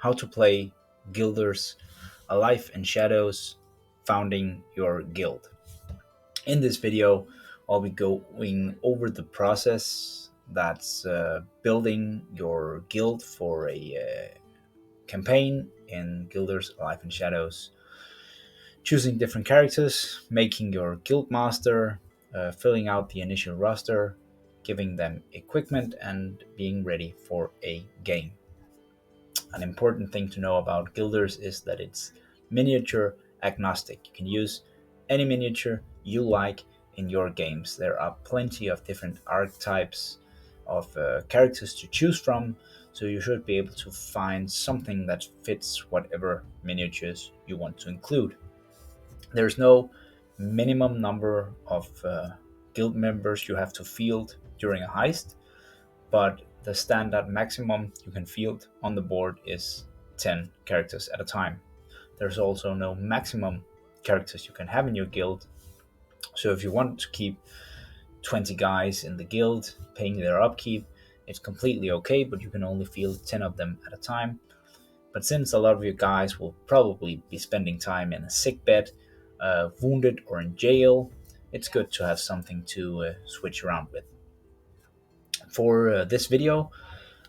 how to play Guilders, A Life in Shadows, founding your guild. In this video, I'll be going over the process that's building your guild for a campaign in Guilders, A Life in Shadows, choosing different characters, making your guild master, filling out the initial roster, giving them equipment, and being ready for a game. An important thing to know about Guilders is that it's miniature agnostic. You can use any miniature you like in your games. There are plenty of different archetypes of characters to choose from, so you should be able to find something that fits whatever miniatures you want to include. There's no minimum number of guild members you have to field during a heist, but the standard maximum you can field on the board is 10 characters at a time. There's also no maximum characters you can have in your guild. So if you want to keep 20 guys in the guild paying their upkeep, it's completely okay, but you can only field 10 of them at a time. But since a lot of you guys will probably be spending time in a sick bed, wounded, or in jail, it's good to have something to switch around with. For this video,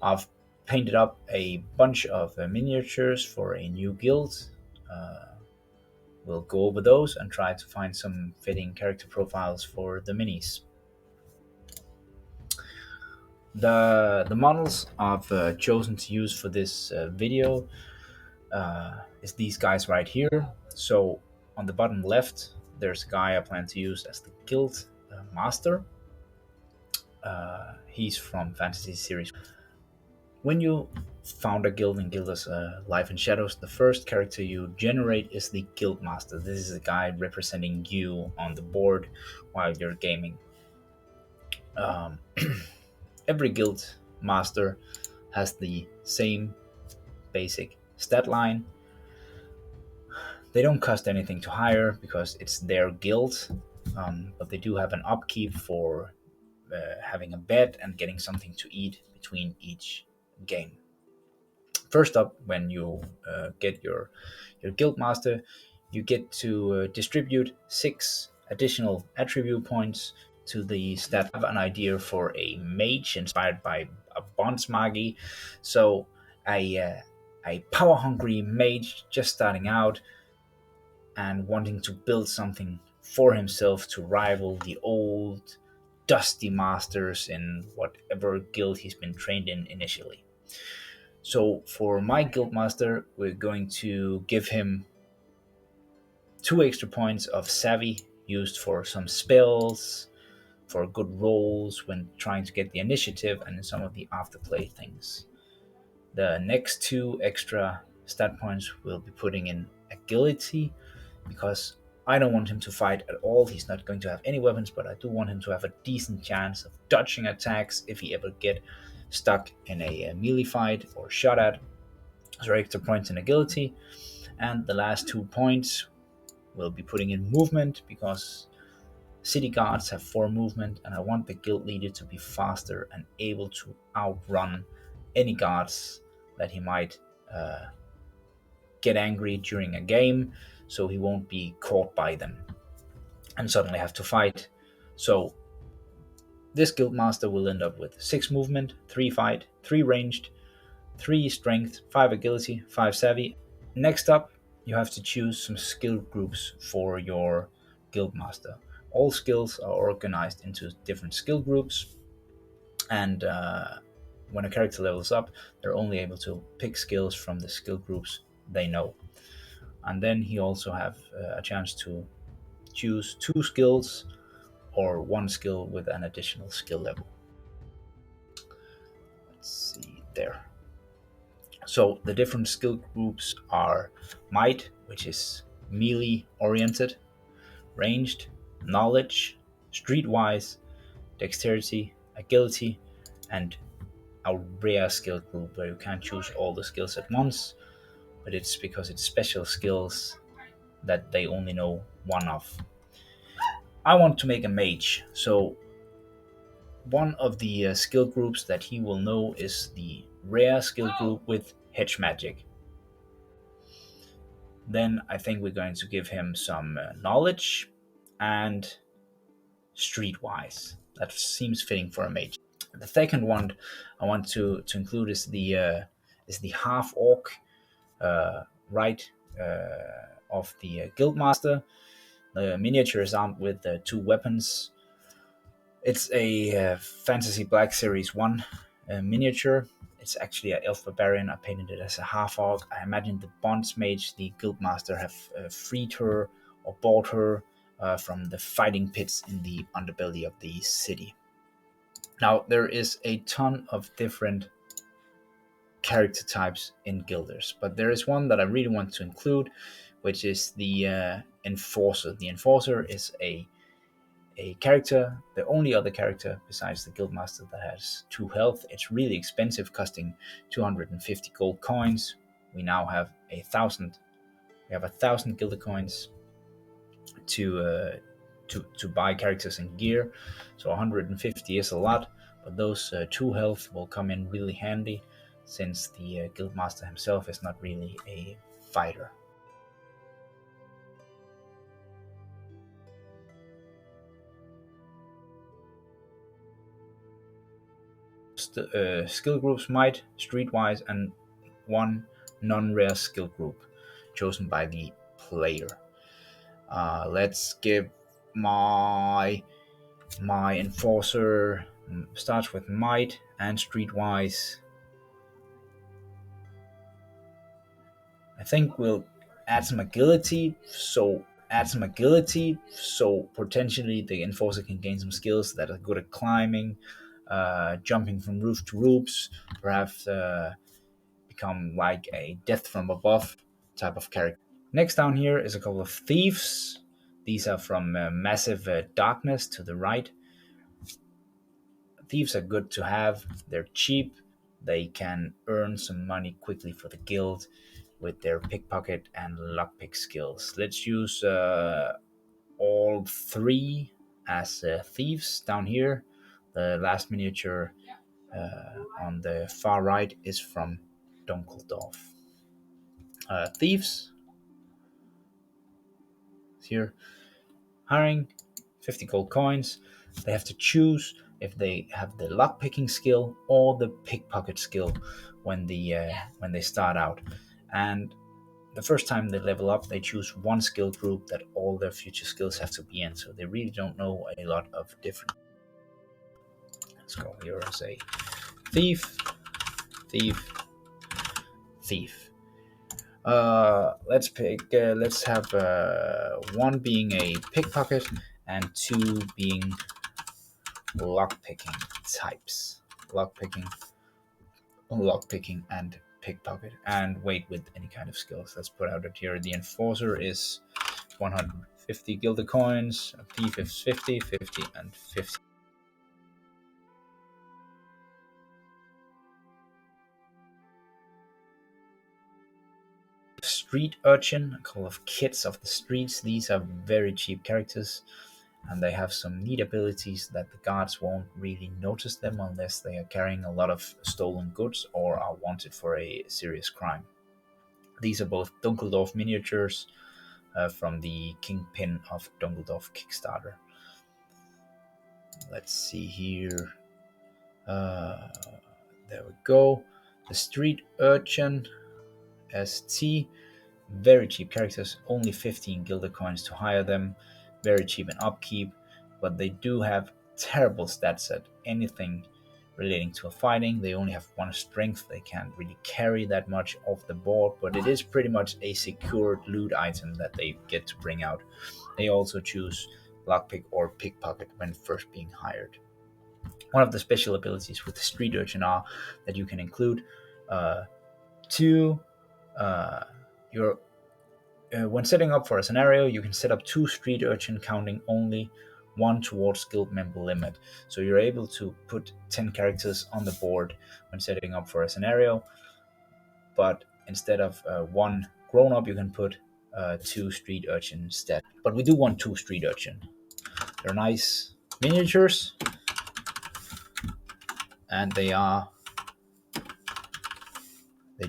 I've painted up a bunch of miniatures for a new guild. Uh, we'll go over those and try to find some fitting character profiles for the minis. The models I've chosen to use for this video is these guys right here. So on the bottom left, there's a guy I plan to use as the guild master. He's from Fantasy Series. When you found a guild in Guilders Life in Shadows, the first character you generate is the guild master. This is a guy representing you on the board while you're gaming. Um, every guild master has the same basic stat line. They don't cost anything to hire because it's their guild, but they do have an upkeep for having a bed and getting something to eat between each game. First up, when you get your guild master, you get to distribute 6 additional attribute points to the stat. I have an idea for a mage inspired by a bondsmagi. So a power hungry mage just starting out and wanting to build something for himself to rival the old dusty masters in whatever guild he's been trained in initially. So for my guildmaster, we're going to give him 2 extra points of savvy used for some spells, for good rolls when trying to get the initiative, and in some of the afterplay things. The next 2 extra stat points we'll be putting in agility, because I don't want him to fight at all. He's not going to have any weapons, but I do want him to have a decent chance of dodging attacks if he ever get stuck in a melee fight or shot at. So extra points in agility. And the last 2 points we'll be putting in movement, because city guards have 4 movement, and I want the guild leader to be faster and able to outrun any guards that he might get angry during a game, so he won't be caught by them and suddenly have to fight. So this guildmaster will end up with 6 movement, 3 fight, 3 ranged, 3 strength, 5 agility, 5 savvy. Next up, you have to choose some skill groups for your guildmaster. All skills are organized into different skill groups, and when a character levels up, they're only able to pick skills from the skill groups they know. And then he also have a chance to choose 2 skills or 1 skill with an additional skill level. Let's see there. So the different skill groups are might, which is melee oriented, ranged, knowledge, streetwise, dexterity, agility, and a rare skill group where you can't choose all the skills at once, but it's because it's special skills that they only know one of. I want to make a mage, so one of the skill groups that he will know is the rare skill group with hedge magic. Then I think we're going to give him some knowledge and streetwise. That seems fitting for a mage. The second one I want to include is the half orc, right, of the guildmaster. The miniature is armed with two weapons. It's a Fantasy Black Series 1 miniature. It's actually an elf barbarian. I painted it as a half orc. I imagine the bonds mage, the guildmaster, have freed her or bought her from the fighting pits in the underbelly of the city. Now, there is a ton of different character types in Guilders, but there is one that I really want to include, which is the Enforcer. The Enforcer is a character, the only other character besides the Guildmaster that has 2 health. It's really expensive, costing 250 gold coins. We now have 1,000. We have 1,000 Gilder coins to to buy characters and gear. So 150 is a lot, but those 2 health will come in really handy since the Guildmaster himself is not really a fighter. Skill groups: Might, Streetwise, and one non-rare skill group chosen by the player. Let's give my Enforcer starts with Might and Streetwise. I think we'll add some agility, so potentially the Enforcer can gain some skills that are good at climbing, jumping from roof to roofs, perhaps become like a death from above type of character. Next down here is a couple of thieves. These are from Massive Darkness to the right. Thieves are good to have. They're cheap. They can earn some money quickly for the guild with their pickpocket and lockpick skills. Let's use all 3 as thieves down here. The last miniature on the far right is from Dunkeldorf. Thieves here, hiring 50 gold coins. They have to choose if they have the lockpicking skill or the pickpocket skill when they start out. And the first time they level up, they choose one skill group that all their future skills have to be in. So they really don't know a lot of different. Let's go here and say thief, thief, thief. Let's pick. Let's have 1 being a pickpocket and 2 being lockpicking types. Lockpicking, and pickpocket, and wait with any kind of skills. Let's put out it here. The Enforcer is 150 Gilder coins. A thief is 50, 50, and 50. Street Urchin, a couple of kids of the streets. These are very cheap characters, and they have some neat abilities that the guards won't really notice them unless they are carrying a lot of stolen goods or are wanted for a serious crime. These are both Dunkeldorf miniatures from the Kingpin of Dunkeldorf Kickstarter. Let's see here. There we go. The Street Urchin ST. Very cheap characters, only 15 Gilder coins to hire them. Very cheap in upkeep, but they do have terrible stats at anything relating to fighting. They only have 1 strength. They can't really carry that much off the board, but it is pretty much a secured loot item that they get to bring out. They also choose lockpick or pickpocket when first being hired. One of the special abilities with the Street Urchin are that you can include 2 your when setting up for a scenario, you can set up 2 Street Urchin, counting only 1 towards guild member limit. So you're able to put 10 characters on the board when setting up for a scenario, but instead of 1 grown up, you can put 2 Street Urchin instead. But we do want 2 Street Urchin. They're nice miniatures, and they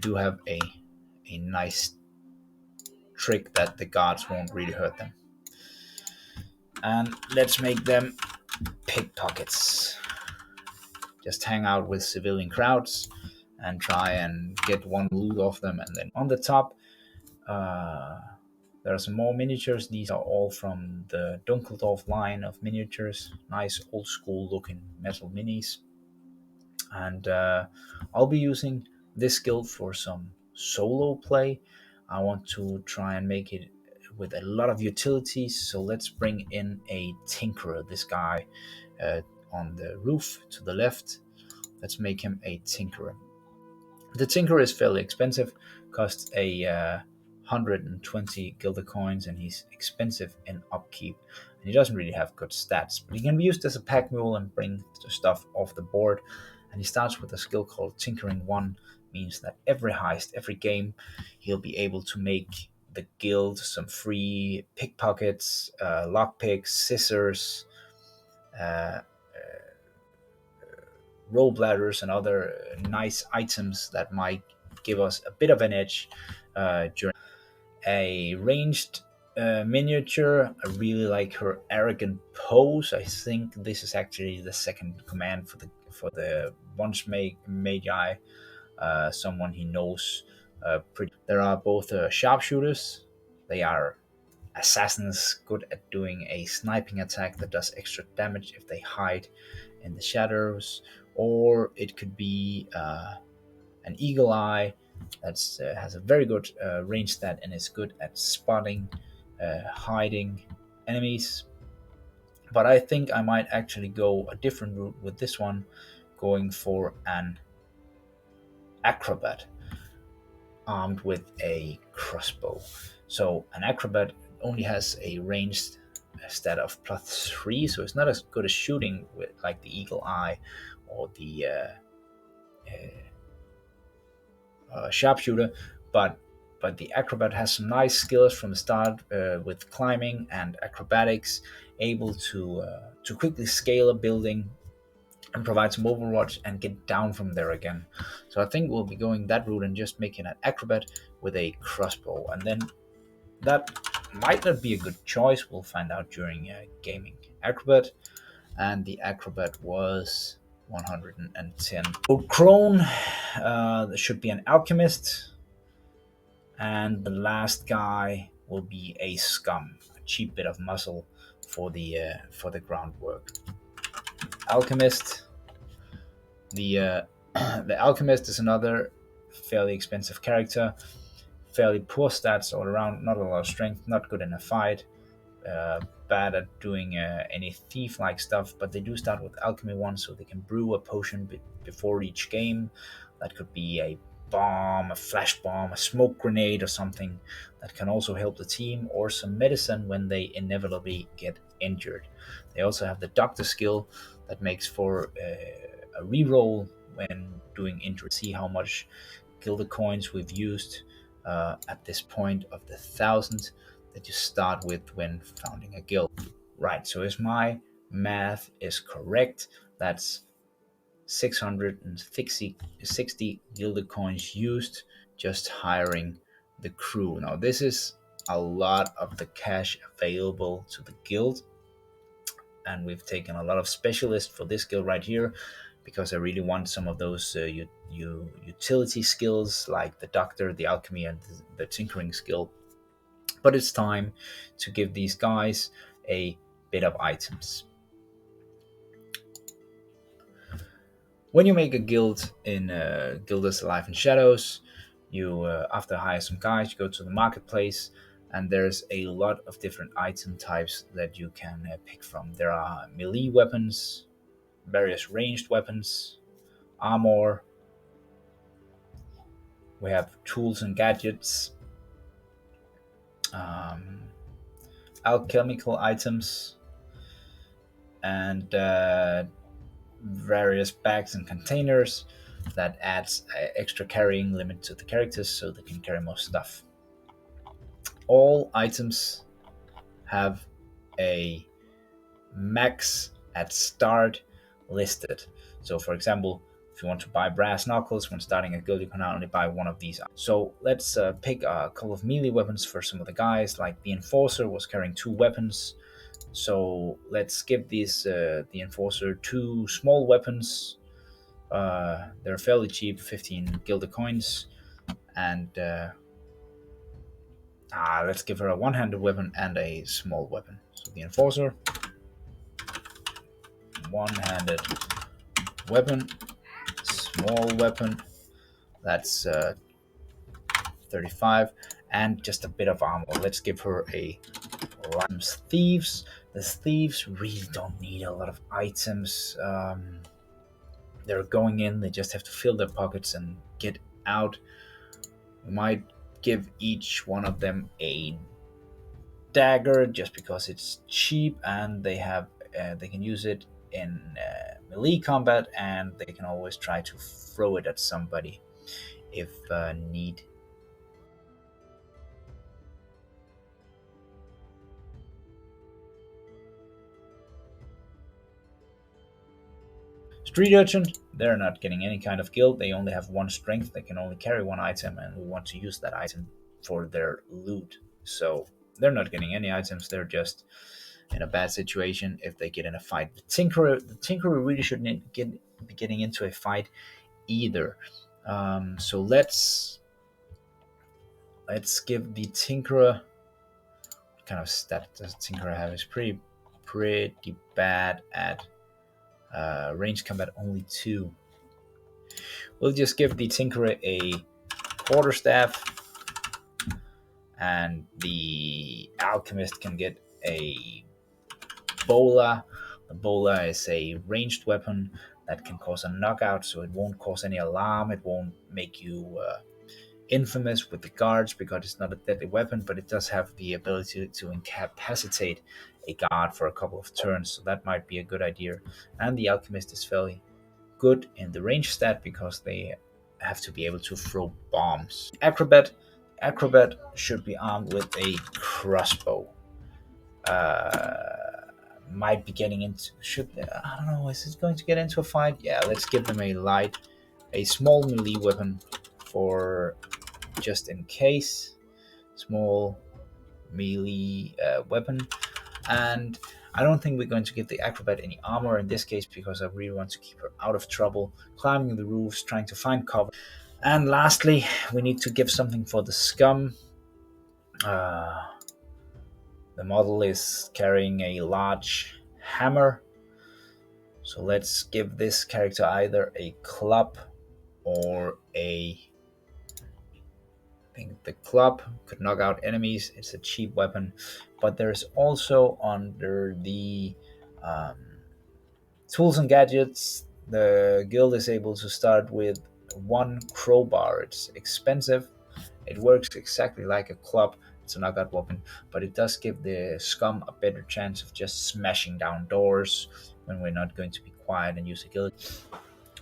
do have a nice trick that the guards won't really hurt them. And let's make them pickpockets. Just hang out with civilian crowds and try and get one loot off them. And then on the top, uh, there are some more miniatures. These are all from the Dunkeldorf line of miniatures. Nice old school looking metal minis. And I'll be using this guild for some solo play. I want to try and make it with a lot of utilities. So let's bring in a tinkerer. This guy uh, on the roof to the left. Let's make him a tinkerer. The tinkerer is fairly expensive, costs a 120 gilder coins, and he's expensive in upkeep. And he doesn't really have good stats, but he can be used as a pack mule and bring the stuff off the board. And he starts with a skill called Tinkering 1, means that every heist, every game, he'll be able to make the guild some free pickpockets, lockpicks, scissors, uh, roll bladders, and other nice items that might give us a bit of an edge during a ranged miniature. I really like her arrogant pose. I think this is actually the second command for the once magi, someone he knows pretty. There are both sharpshooters. They are assassins good at doing a sniping attack that does extra damage if they hide in the shadows, or it could be an eagle eye that has a very good range stat and is good at spotting, hiding enemies. But I think I might actually go a different route with this one, going for an acrobat armed with a crossbow. So an acrobat only has a ranged stat of +3, so it's not as good as shooting with like the eagle eye or the sharpshooter, but the acrobat has some nice skills from the start with climbing and acrobatics, able to quickly scale a building and provide some overwatch and get down from there again. So I think we'll be going that route and just making an acrobat with a crossbow, and then that might not be a good choice. We'll find out during gaming. Acrobat, and the acrobat was 110 gold crone. There should be an alchemist, and the last guy will be a scum, a cheap bit of muscle for the groundwork. Alchemist. The the alchemist is another fairly expensive character. Fairly poor stats all around. Not a lot of strength. Not good in a fight. Bad at doing any thief-like stuff, but they do start with alchemy 1, so they can brew a potion before each game. That could be a bomb, a flash bomb, a smoke grenade, or something that can also help the team, or some medicine when they inevitably get injured. They also have the doctor skill that makes for a reroll when doing injury. See how much gilder coins we've used at this point of the 1,000 that you start with when founding a guild. Right, so if my math is correct, that's 660 gilder coins used just hiring the crew. Now this is a lot of the cash available to the guild, and we've taken a lot of specialists for this guild right here because I really want some of those utility skills like the doctor, the alchemy, and the tinkering skill. But it's time to give these guys a bit of items. When you make a guild in Guilders Life in Shadows, you after hire some guys, you go to the marketplace, and there's a lot of different item types that you can pick from. There are melee weapons, various ranged weapons, armor. We have tools and gadgets, alchemical items, and various bags and containers that adds extra carrying limit to the characters so they can carry more stuff. All items have a max at start listed. So for example, If you want to buy brass knuckles when starting a guild, you can only buy one of these. So let's pick a couple of melee weapons for some of the guys. Like the Enforcer was carrying 2 weapons, so let's give the Enforcer 2 small weapons. They're fairly cheap, 15 gilded coins, and let's give her a one-handed weapon and a small weapon. So the Enforcer, one-handed weapon, small weapon. That's 35, and just a bit of armor. Let's give her a thieves. The thieves really don't need a lot of items. They're going in, they just have to fill their pockets and get out. We might give each one of them a dagger just because it's cheap, and they can use it in melee combat, and they can always try to throw it at somebody if need. Street urchin, they're not getting any kind of guild. They only have 1 strength. They can only carry 1 item, and we want to use that item for their loot. So they're not getting any items. They're just in a bad situation if they get in a fight. The tinkerer really shouldn't be getting into a fight either. So let's give the tinkerer. What kind of stat does tinkerer have? It's pretty bad at range combat, only 2. We'll just give the tinkerer a quarterstaff, and the alchemist can get a bola. The bola is a ranged weapon that can cause a knockout, so it won't cause any alarm. It won't make you infamous with the guards because it's not a deadly weapon, but it does have the ability to incapacitate a guard for a couple of turns, so that might be a good idea. And the alchemist is fairly good in the range stat because they have to be able to throw bombs. Acrobat should be armed with a crossbow. Might be getting into I don't know. Is it going to get into a fight? Yeah, let's give them a small melee weapon for just in case. Small melee weapon, and I don't think we're going to give the acrobat any armor in this case because I really want to keep her out of trouble, climbing the roofs, trying to find cover. And lastly, we need to give something for the scum. Uh, the model is carrying a large hammer, so let's give this character either a club or I think the club could knock out enemies. It's a cheap weapon, but there's also under the um, tools and gadgets, the guild is able to start with 1 crowbar. It's expensive. It works exactly like a club. It's a knockout weapon, but it does give the scum a better chance of just smashing down doors when we're not going to be quiet and use a guild.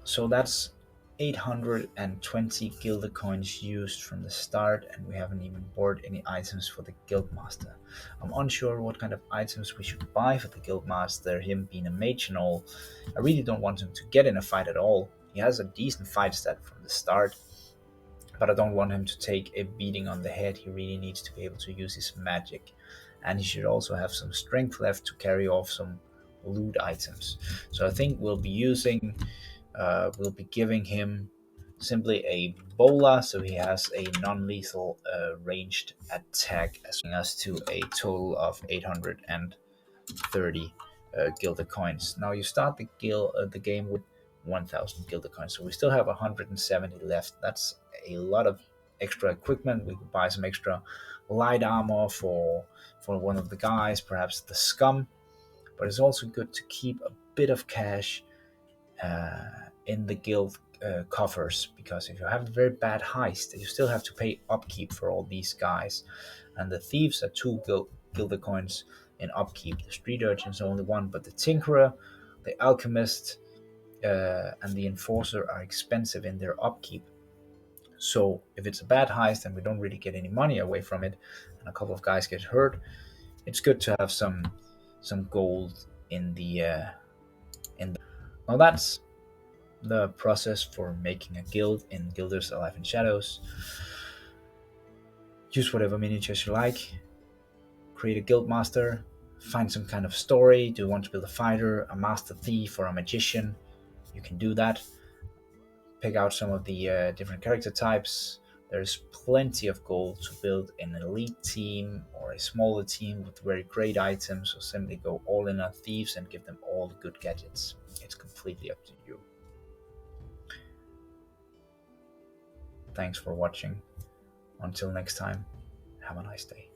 So that's 820 gilded coins used from the start, and we haven't even bought any items for the guildmaster. I'm unsure what kind of items we should buy for the guildmaster, him being a mage and all. I really don't want him to get in a fight at all. He has a decent fight stat from the start, but I don't want him to take a beating on the head. He really needs to be able to use his magic, and he should also have some strength left to carry off some loot items. So I think we'll be giving him simply a bola, so he has a non-lethal ranged attack, asking us to a total of 830 gilded coins. Now you start the game with 1,000 gilded coins, so we still have 170 left. That's a lot of extra equipment. We could buy some extra light armor for one of the guys, perhaps the scum, but it's also good to keep a bit of cash in the guild coffers, because if you have a very bad heist, you still have to pay upkeep for all these guys, and the thieves are 2 gilded coins in upkeep. The street urchins are only 1, but the tinkerer, the alchemist, and the enforcer are expensive in their upkeep. So if it's a bad heist and we don't really get any money away from it, and a couple of guys get hurt, it's good to have some gold in the. Now that's the process for making a guild in Guilders Alive in Shadows. Use whatever miniatures you like, create a guild master, find some kind of story. Do you want to build a fighter, a master thief, or a magician? You can do that. Pick out some of the different character types. There's plenty of gold to build an elite team or a smaller team with very great items, or simply go all in on thieves and give them all the good gadgets. It's completely up to you. Thanks for watching. Until next time, have a nice day.